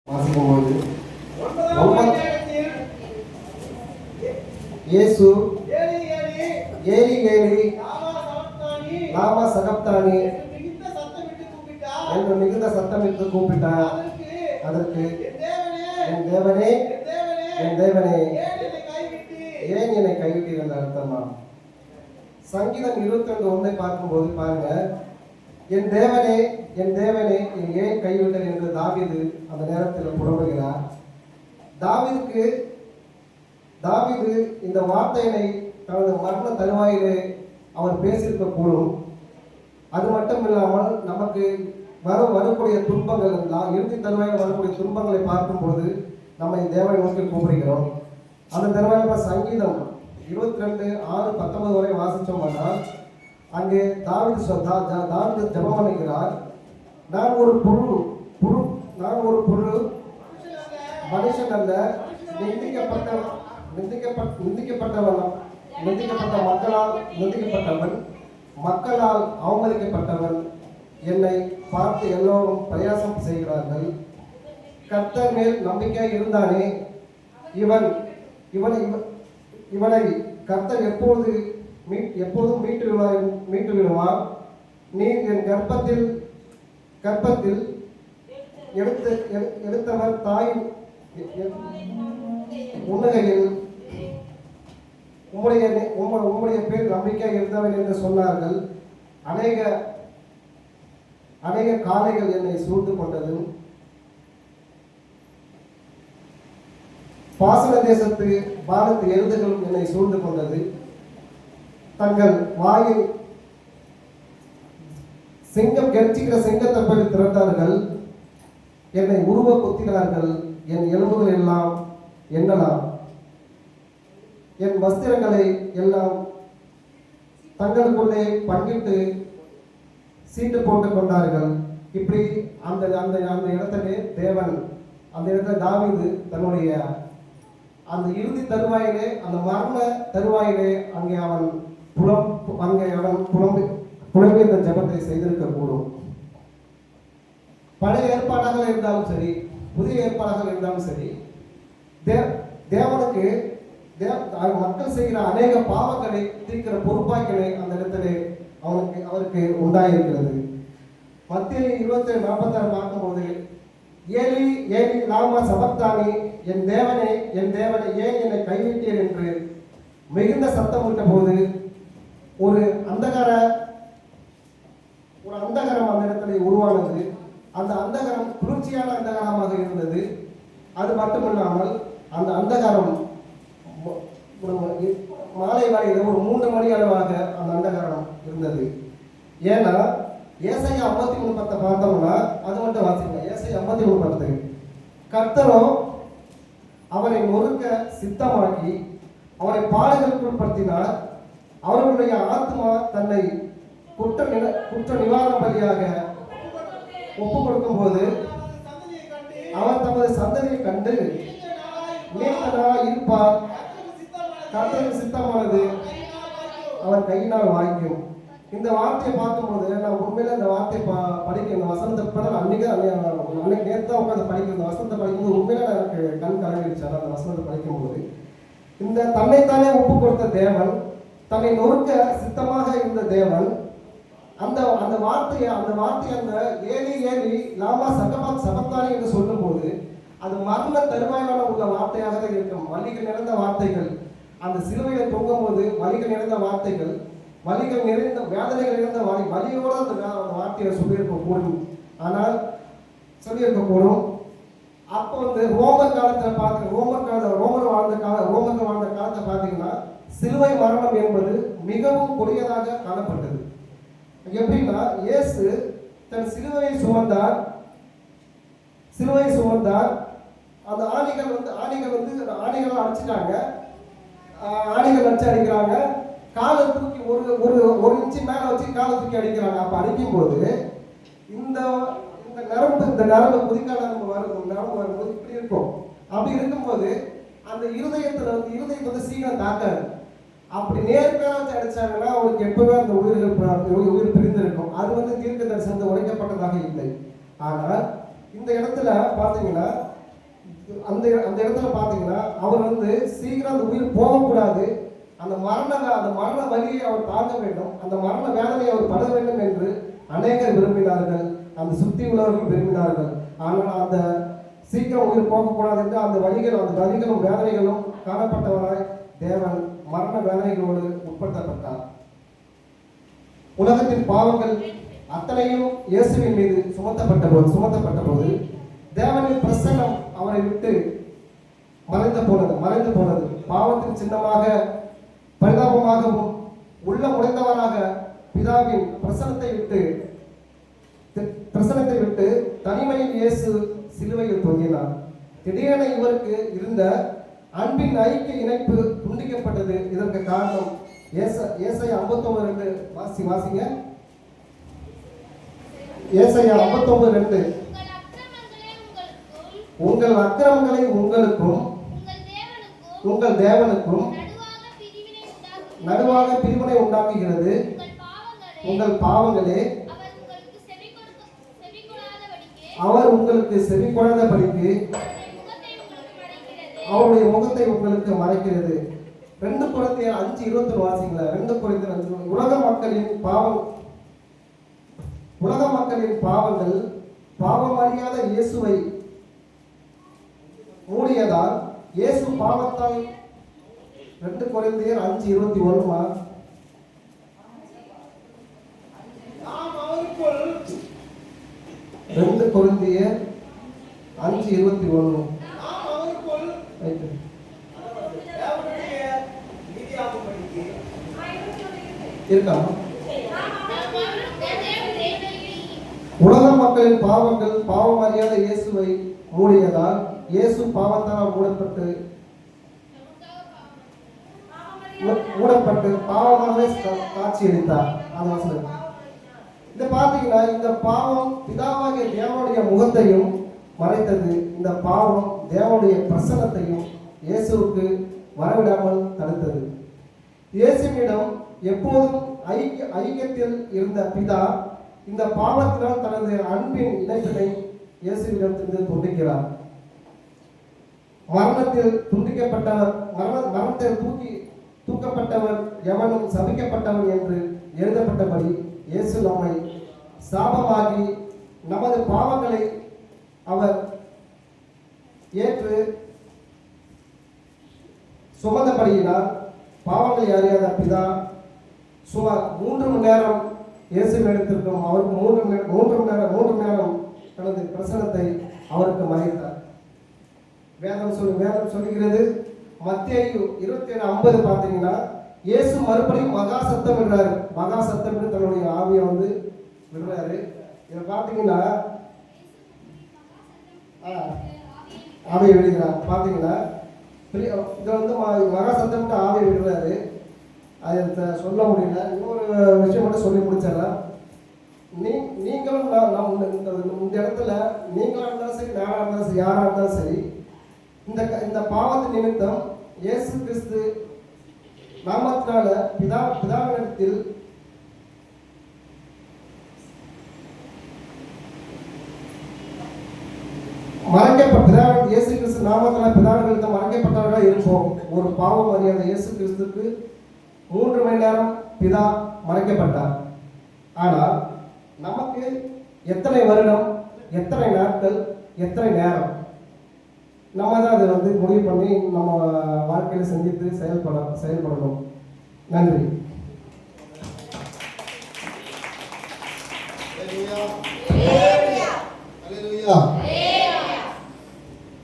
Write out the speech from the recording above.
வாசிக்கும்போது இயேசு Eli Eli லாமா சகப்தானி என்று மிகுந்த சத்தமிட்டு கூப்பிட்டார். அதற்கு என் தேவனே என் தேவனே ஏன் என்னை கைவிட்டீர் என்ற அர்த்தமா? சங்கீதம் 22:1 பார்க்கும்போது பாருங்க, என் தேவனே என் தேவனே ஏன் கைவிட்டீர் என்று தாவீது அந்த நேரத்தில் புலம்புகிறார். தாவீது இந்த வார்த்தையை தனது மரண தருவாயிலே அவர் பேசியிருக்க கூடும். அது மட்டும் இல்லாமல் நமக்கு வரக்கூடிய துன்பங்கள் எல்லாம் இறுதி தருவாயில் வரக்கூடிய துன்பங்களை பார்க்கும்போது நம்மை தேவனை நோக்கி கூப்பிடுகிறோம். அந்த தருவாயில் சங்கீதம் 22:6-19 வரை வாசித்தோம்னா அங்கே தாவீது ஜெபம் பண்ணுகிறார். நான் ஒரு புழு மனுஷன் அல்ல, நிந்திக்கப்பட்ட மக்களால் அவமதிக்கப்பட்டவன். என்னை பார்த்து எல்லோரும் பிரயாசம் செய்கிறார்கள். கர்த்தர் மேல் நம்பிக்கை இருந்தானே, இவனை கர்த்தர் எப்போதும் மீட்டு விடுவார். நீ என் கர்ப்பத்தில் எடுத்தவர் தாய் உண்மையில் உம்முடைய பேர் நம்பிக்கை இருந்தவன் என்று சொன்னார்கள். அநேக காளைகள் என்னை சூழ்ந்து கொண்டது. பாசன தேசத்து பாரத்து எருதுகள் என்னை சூழ்ந்து கொண்டது. தங்கள் வாயில் சிங்கம் கர்ச்சிக்கிற சிங்கத்தை போய் திரட்டார்கள். என்னை உருவ குத்தினார்கள். என் எலும்புகள் எல்லாம் எண்ணலாம். என் வஸ்திரங்களை எல்லாம் தங்களுக்குள்ளே பங்கிட்டு சீட்டு போட்டுக் கொண்டார்கள். இப்படி அந்த இடத்திலே அந்த இடத்துல தாவீது தன்னுடைய அந்த இறுதி தருவாயிலே, அந்த மரண தருவாயிலே அங்கே அவன் புலம்பி இந்த ஜெபத்தை செய்திருக்க கூடும். பழைய ஏற்பாடாக இருந்தாலும் சரி, புதிய ஏற்பாடாக இருந்தாலும் சரி, தேவனுக்கு மக்கள் செய்கிற அநேக பாவங்களை தீர்க்கிற பொறுப்பாக்களை அந்த இடத்திலே அவருக்கு உண்டாயிருக்கிறது. மத்திய 27:46 பார்க்கும்போது, ஏலி ஏலி லாமா சபக்தானி, என் தேவனே ஏன் என்னை கைவிட்டீர் என்று மிகுந்த சத்தமிட்ட போது ஒரு அந்தகாரம் அந்த இடத்துல உருவானது. அந்த அந்தகாரம் குளிர்ச்சியான அந்தகாரமாக இருந்தது. அது மட்டுமில்லாமல் அந்த அந்தகாரம் மாலை வரையில ஒரு 3 மணி அளவாக அந்த அந்தகாரம் இருந்தது. ஏன்னா ஏசாயா 53:10 பார்த்தோம்னா, அது மட்டும் வாசிங்க. ஏசாயா 53:10, கர்த்தரோ அவரை நொறுக்க சித்தமாக்கி அவரை பாடுகளுக்குள் படுத்தினார். அவர்களுடைய ஆத்மா தன்னை குற்ற நிவாரண பலியாக ஒப்பு கொடுக்கும் போது அவர் தமது சந்ததியை கண்டு இருப்பார். கர்த்தருக்கு சித்தமானது அவர் கையினால் வாய்க்கும். இந்த வார்த்தையை பார்க்கும்போது நான் உண்மையில இந்த வார்த்தையை படிக்க, இந்த வசனத்தை அன்னைக்கு நேரத்தான் உட்காந்து படிக்கிற இந்த வசனத்தை படிக்கும்போது உண்மையில எனக்கு கண் கலங்கிடுச்சு. அந்த வசனத்தை படிக்கும்போது இந்த தன்னைத்தானே ஒப்பு கொடுத்த தேவன், தன்னை நொறுக்க சித்தமாக இருந்த தேவன், அந்த வார்த்தையை அந்த ஏலி லாமா சபக்தானி என்று சொல்லும் போது அது மரண தருவாயிலான உள்ள வார்த்தையாக தான் இருக்கும். வலிகள் நிறைந்த வார்த்தைகள், அந்த சிலுவையில் தொங்கும் போது வலிகள் நிறைந்த வார்த்தைகள், வலிகள் நிறைந்த வேதனைகள் நிறைந்த வலியோடு அந்த வார்த்தையை சொல்லியிருக்க கூடும். ஆனால் சொல்லியிருக்க கூடும். அப்போ ரோமர் காலத்தில் ரோமர் வாழ்ந்த காலத்தை பார்த்தீங்கன்னா சிலுவை மரணம் என்பது மிகவும் கொடியதாக காணப்பட்டது. எப்படின்னா, இயேசு தன் சிலுவையை சுமந்தார். அந்த ஆணிகள் அடிச்சுட்டாங்க. ஆணிகள் வச்சு அடிக்கிறாங்க. காலை தூக்கி ஒரு இன்ச்சு மேல வச்சு காலை தூக்கி அடிக்கிறாங்க. அப்ப அடிக்கும் போது இந்த நரம்பு குதிக்கால நரம்பு வரும்போது இப்படி இருக்கும். அப்படி இருக்கும்போது அந்த இருதயத்தை சீக்கிரம் தாக்காது. அப்படி நேர்மையாக வச்சு அடிச்சாங்கன்னா அவருக்கு எப்பவுமே அந்த உயிர் பிரிந்திருக்கும். அது தீர்க்க தரிசனத்தை உடைக்கப்பட்டதாக இல்லை. ஆனால் இந்த இடத்துல பார்த்தீங்கன்னா அந்த அந்த இடத்துல பார்த்தீங்கன்னா அவர் வந்து சீக்கிரம் அந்த உயிர் போகக்கூடாது, அந்த மரண வலியை அவர் தாங்க வேண்டும், அந்த மரண வேதனையை அவர் பட வேண்டும் என்று அநேகர் விரும்பினார்கள், அந்த சுற்றி உள்ளவர்கள் விரும்பினார்கள். ஆனால் அந்த சீக்கிரம் உயிர் போகக்கூடாது என்று அந்த வலிகளும் வேதனைகளும் காணப்பட்டவராய் தேவன் மரண வேதனைகளோடு உட்படுத்தப்பட்டார். உலகத்தின் பாவங்கள் அத்தனையும் இயேசுவின் மீது சுமத்தப்பட்ட போது தேவனின் பிரசன்னம் அவரை விட்டு மறைந்து போனது. பாவத்தின் சின்னமாக பரிதாபமாகவும் உள்ள முனைந்தவராக பிதாவின் பிரசனத்தை விட்டு தனிமையில் இயேசு சிலுவையில் தொங்கினார். திடீரென இவருக்கு இருந்த அன்பின் ஐக்கிய இணைப்பு துண்டிக்கப்பட்டது. இதற்கு காரணம் ஏசாயா 59:2 வாசிங்க. ஏசாயா 59:2 உங்கள் அக்கிரமங்களை உங்களுக்கும் உங்கள் தேவனுக்கும் நடுவாக பிரிவினை உண்டாக்குகிறது. உங்கள் பாவங்களே அவர் உங்களுக்கு செவி கொடாதபடிக்கு அவருடைய முகத்தை உங்களுக்கு மறைக்கிறது. 2 கொரிந்தியர் 5:21 வாசிங்களா. 2 கொரிந்தியர் 5. உலக மக்களின் பாவங்கள் பாவம் அறியாத இயேசுவை மூடியதால் இயேசு பாவத்தால் 2 கொரிந்தியர் 5:21 2 கொரிந்தியர் 5:21 இருக்கா? உலக மக்களின் பாவங்கள் பாவம் அறியாத இயேசுவை மூடியதால் இயேசு பாவத்தால் மூடப்பட்டு பாவமாகவே காட்சியளித்தார். இதை பார்த்தீங்கன்னா இந்த பாவம் பிதாவாகிய தேவனுடைய முகத்தையும் மறைத்தது. இந்த பாவம் தேவனுடைய பிரசன்னத்தையும் இயேசுவுக்கு வரவிடாமல் தடுத்தது. இயேசுவிடம் எப்போதும் ஐக்கியத்தில் இருந்த பிதா இந்த பாவத்தினால் தனது அன்பின் இணைப்பினை இயேசுவிடத்திலிருந்து துண்டிக்கிறார். மரணத்தில் தூக்கப்பட்டவர் எவனும் சபிக்கப்பட்டவன் என்று எழுதப்பட்டபடி இயேசு நம்மை சாபமாகி நமது பாவங்களை அவர் ஏற்று சுமந்தபடியினால் பாவங்களை அறியாத பிதா சுமார் 3 மணி நேரம் இயேசுவிடத்திற்கும் அவருக்கு 3 மணி நேரம் தனது பிரசனத்தை அவருக்கு மறைத்தார். வேதம் சொல்லுகிறது. மத்தேயு 27:50 பார்த்தீங்கன்னா இயேசு மறுபடியும் மகா சத்தம் விடுறாரு. மகா சத்தம் விட்டு தன்னுடைய ஆவியை விடுறாரு. இதை பார்த்தீங்கன்னா ஆவியை விடுகிறார். பார்த்தீங்கன்னா இதை மகா சத்தம் விட்டு ஆவியை விடுறாரு. அதை சொல்ல முடியல. இன்னொரு விஷயம் மட்டும் சொல்லி முடிச்சிடலாம். நீங்களும் இந்த இடத்துல நீங்களாக இருந்தாலும் சரி, நானாக இருந்தாலும் சரி, யாராக இருந்தாலும் சரி, இந்த பாவத்தின் நிமித்தம் இயேசு கிறிஸ்து நாமத்தினால பிதாவினிடத்தில் இயேசு கிறிஸ்து நாமத்தினால பிதாவினிடத்தில் மறைக்கப்பட்டவர்களாக இருப்போம். ஒரு பாவம் அறியாத இயேசு கிறிஸ்துக்கு 3 மணி நேரம் பிதா மறைக்கப்பட்டார். ஆனால் நமக்கு எத்தனை வருடம், எத்தனை நாட்கள், எத்தனை நேரம், நம்ம தான் அதை முடிவு பண்ணி நம்ம வாழ்க்கையில் சிந்தித்து செயல்படணும். நன்றி. Hallelujah.